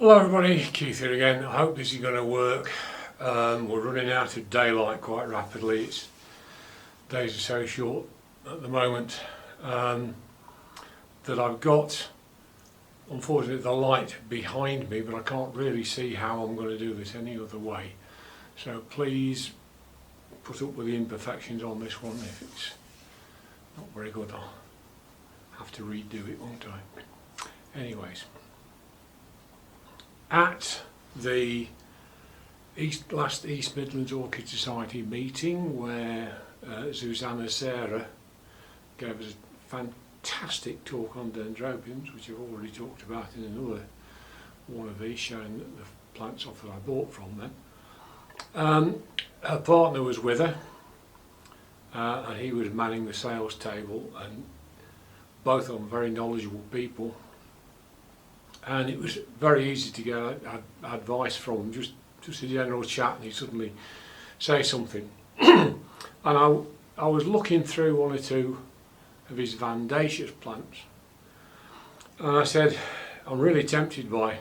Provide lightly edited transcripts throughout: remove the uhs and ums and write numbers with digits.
Hello everybody, Keith here again. I hope this is going to work. We're running out of daylight quite rapidly. Days are so short at the moment that I've got, unfortunately, the light behind me, but I can't really see how I'm going to do this any other way. So please put up with the imperfections on this one. If it's not very good, I'll have to redo it, won't I? Anyways. At the last East Midlands Orchid Society meeting, where Zsuza Sarah gave us a fantastic talk on dendrobiums, which I've already talked about in another one of these, showing that the plants off that I bought from them. Her partner was with her, and he was manning the sales table, and both of them very knowledgeable people. And it was very easy to get advice from him, just a general chat, and he'd suddenly say something. And I was looking through one or two of his Vandas plants, and I said, I'm really tempted by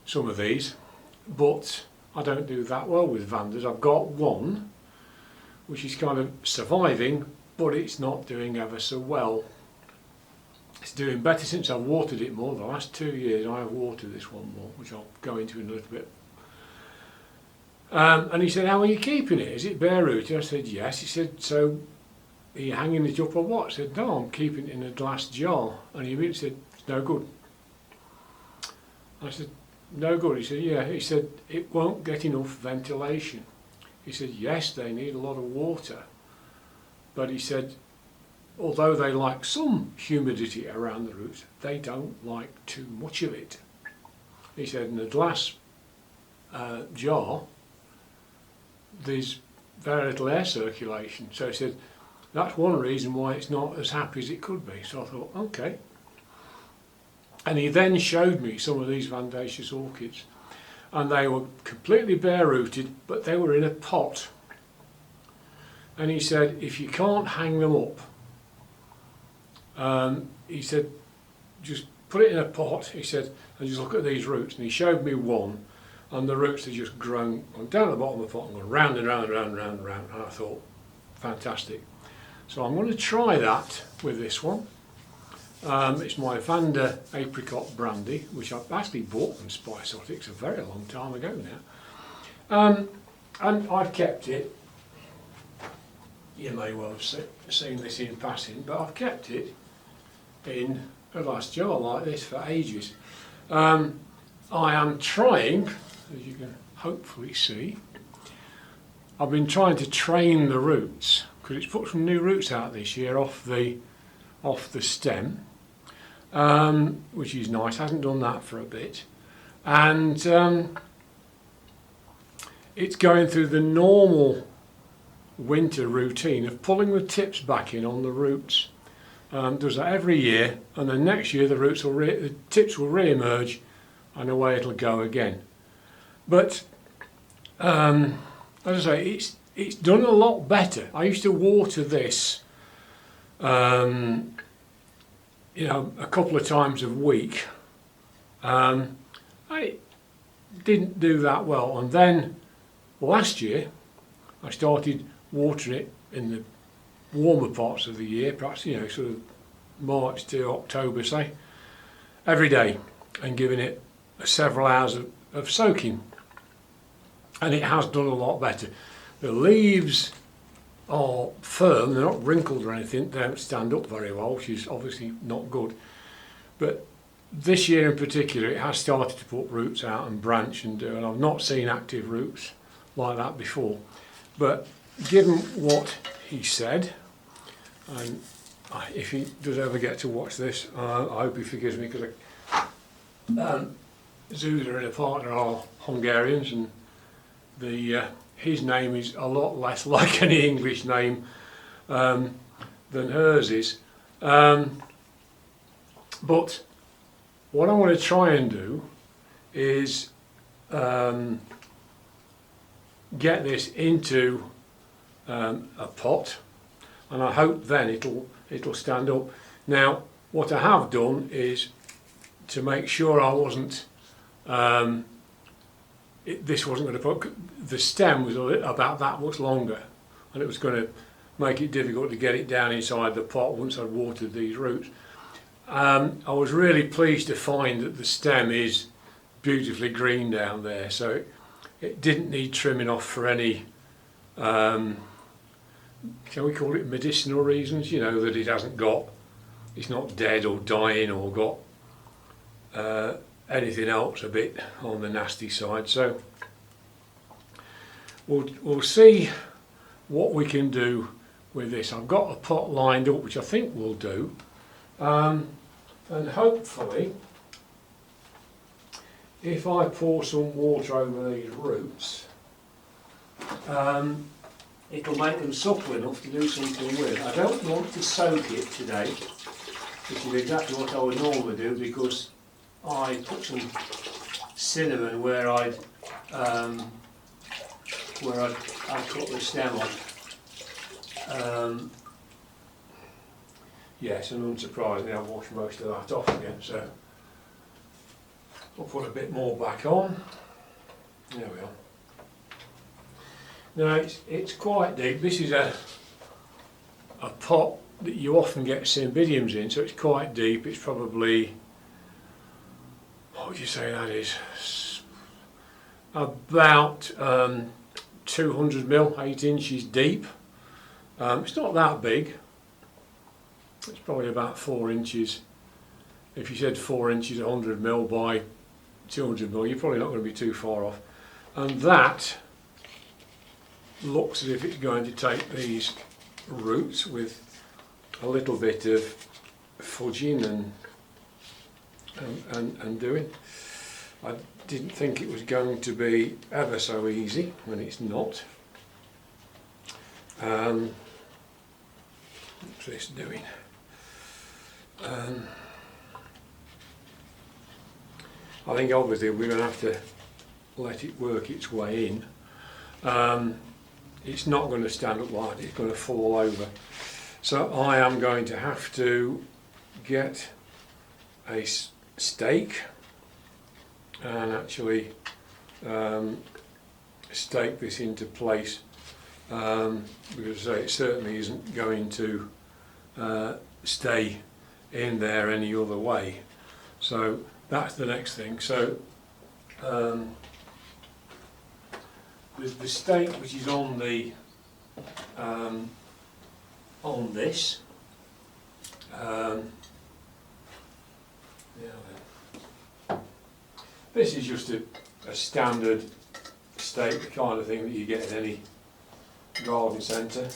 some of these, but I don't do that well with Vandas. I've got one which is kind of surviving, but it's not doing ever so well. It's doing better since I've watered it more. The last 2 years I have watered this one more, which I'll go into in a little bit. And he said, how are you keeping it? Is it bare rooted? I said, yes. He said, so are you hanging it up or what? I said, no, I'm keeping it in a glass jar. And he immediately said, it's no good. I said, no good? He said, yeah. He said, it won't get enough ventilation. He said, yes, they need a lot of water. But he said, although they like some humidity around the roots, they don't like too much of it. He said in a glass jar there's very little air circulation, so he said that's one reason why it's not as happy as it could be. So I thought, okay. And he then showed me some of these Vandas orchids, and they were completely bare rooted, but they were in a pot. And he said, if you can't hang them up, he said, just put it in a pot, he said, and just look at these roots. And he showed me one, and the roots had just grown down at the bottom of the pot and gone round and round and round and round and round. And I thought, fantastic. So I'm going to try that with this one. It's my Vanda Apricot Brandy, which I've actually bought from Spiceotics a very long time ago now. And I've kept it. You may well have seen this in passing, but I've kept it in a glass jar like this for ages. I am trying, as you can hopefully see, I've been trying to train the roots, because it's put some new roots out this year off the stem, which is nice. Hasn't done that for a bit, and it's going through the normal winter routine of pulling the tips back in on the roots. Does that every year, and then next year the tips will re-emerge, and away it'll go again. But as I say, it's done a lot better. I used to water this, a couple of times a week. I didn't do that well, and then last year I started watering it in the warmer parts of the year, perhaps sort of March to October, say, every day, and giving it several hours of soaking, and it has done a lot better. The leaves are firm, they're not wrinkled or anything, they don't stand up very well, which is obviously not good, but this year in particular it has started to put roots out and branch and I've not seen active roots like that before. But given what he said, and if he does ever get to watch this, I hope he forgives me, because Zsuza and a partner are Hungarians, and his name is a lot less like any English name than hers is. But what I want to try and do is get this into a pot, and I hope then it'll stand up. Now, what I have done is, to make sure I wasn't this wasn't going to put, the stem was about that much longer, and it was going to make it difficult to get it down inside the pot once I'd watered these roots. I was really pleased to find that the stem is beautifully green down there, so it didn't need trimming off for any, can we call it medicinal reasons, you know, that it hasn't got, it's not dead or dying or got anything else a bit on the nasty side. So we'll see what we can do with this. I've got a pot lined up which I think will do, and hopefully if I pour some water over these roots, it'll make them supple enough to do something with. I don't want to soak it today, which is exactly what I would normally do, because I put some cinnamon where I'd cut the stem off. Yes, and unsurprisingly I've washed most of that off again, so I'll put a bit more back on. There we are. Now it's quite deep. This is a pot that you often get cymbidiums in, so it's quite deep. It's probably, what would you say that is? About 200mm, 8 inches deep. It's not that big. It's probably about 4 inches. If you said 4 inches, 100mm by 200mm, you're probably not going to be too far off. And that looks as if it's going to take these roots with a little bit of fudging and doing. I didn't think it was going to be ever so easy when it's not. What's this doing? I think obviously we're going to have to let it work its way in. It's not going to stand up like that, it's going to fall over. So I am going to have to get a stake and actually stake this into place, because it certainly isn't going to stay in there any other way. So that's the next thing. So the stake which is on the on this, this is just a standard stake, the kind of thing that you get in any garden centre.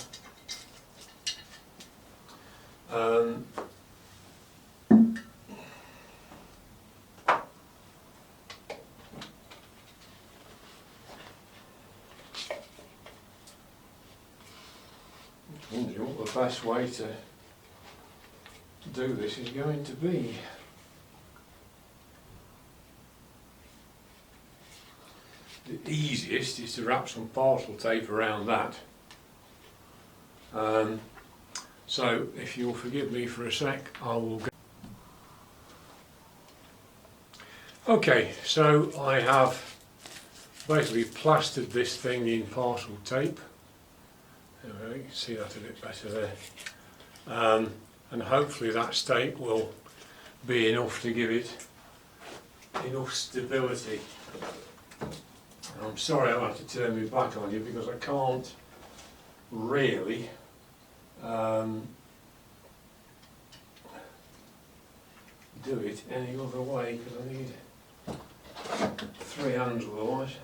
Wondering what the best way to do this is going to be. The easiest is to wrap some parcel tape around that. So if you'll forgive me for a sec, I will go. Okay, so I have basically plastered this thing in parcel tape. You can see that a bit better there. And hopefully that stake will be enough to give it enough stability. I'm sorry I'll have to turn my back on you because I can't really do it any other way because I need 3 hands otherwise.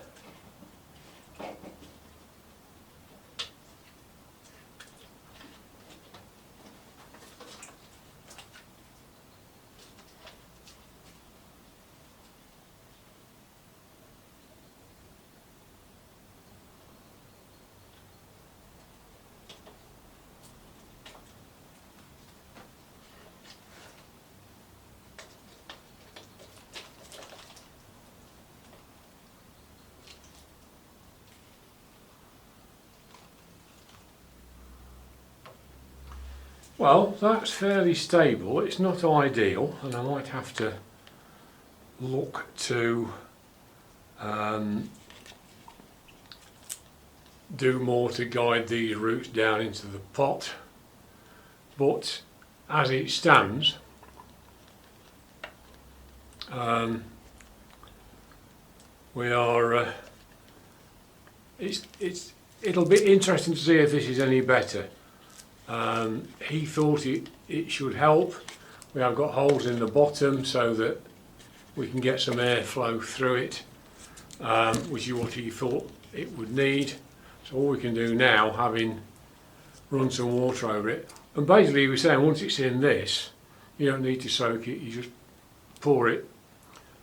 Well, that's fairly stable. It's not ideal, and I might have to look to do more to guide these roots down into the pot, but as it stands, we are it'll be interesting to see if this is any better. He thought it should help. We have got holes in the bottom so that we can get some airflow through it, which is what he thought it would need. So all we can do now, having run some water over it, and basically he was saying once it's in this, you don't need to soak it, you just pour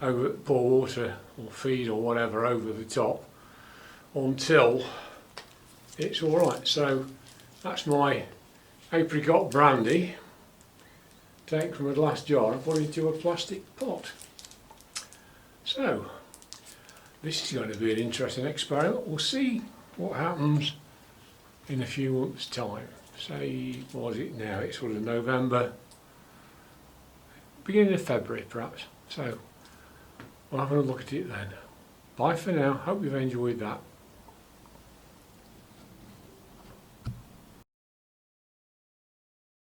water or feed or whatever over the top until it's alright. So that's my apricot brandy, taken from a glass jar and put into a plastic pot. So this is going to be an interesting experiment. We'll see what happens in a few months' time. Say, what is it now? It's sort of November, beginning of February perhaps. So we'll have a look at it then. Bye for now. Hope you've enjoyed that.